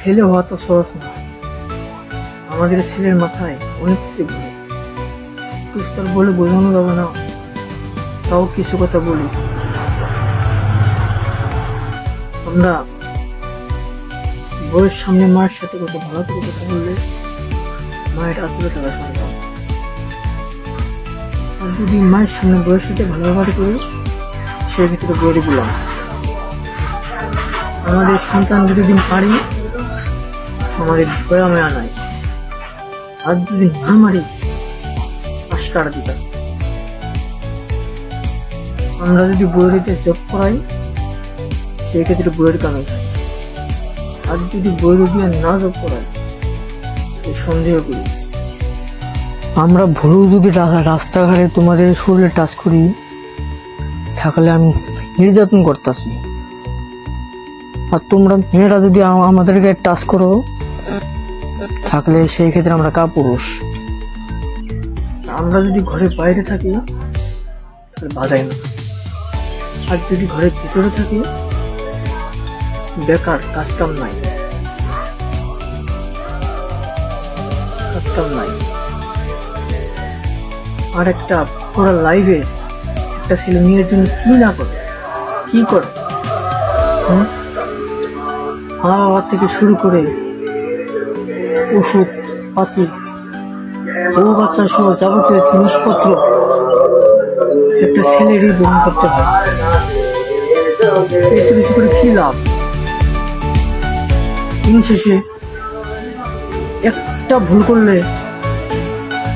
ছেলে হওয়া তো সহজ না। আমাদের ছেলের মাথায় অনেক কিছু ঘুরে, কিছু তার বলে বোঝানো যাবে না। তাও কিছু কথা বলি। আমরা বউয়ের সামনে মায়ের সাথে কত ভালো করে কথা বললে মায়ের আতুরে থাকা সন্তান, আর যদি মায়ের সামনে বউয়ের সাথে ভালো ব্যবহার করি সেক্ষেত্রে বউয়ের গুলাম। আমাদের সন্তান যতদিন পারি আমাদের দয়া মায়া নাই, আর যদি না মারি আশকারা দিতে। আমরা যদি বইয়েরিতে জব করাই সেই ক্ষেত্রে বইয়ের কামে খাই, আর যদি বইয়ের দিয়ে না জব করাই সন্দেহ করি। আমরা ভুল যদি রাস্তাঘাটে তোমাদের শরীরে টাচ করি থাকলে আমি নির্যাতন করতেছি, আর তোমরা মেয়েরা যদি আমাদেরকে টাচ করো থাকলে সেই ক্ষেত্রে আমরা কাপুরুষ। আমরা যদি ঘরের বাইরে থাকি তাহলে বাধাই না, আর যদি ঘরের ভিতরে থাকি বেকার, কাজকাম নাই। আর একটা পুরো লাইভে একটা ছেলে মেয়ের জন্য কি না করে, কি করে, মা বাবা থেকে শুরু করে ওষুধ পাতি, বউ বাচ্চা সহ যাবতীয় জিনিসপত্র একটা ছেলেরই বহন করতে হয়। এতে কিছু করে কি লাভ? দিন শেষে একটা ভুল করলে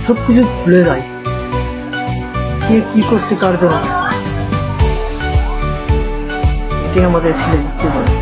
সবকিছু ভুলে যায়। কে কি করছে কার জন্য, এটাই আমাদের ছেলে দিতে পারে।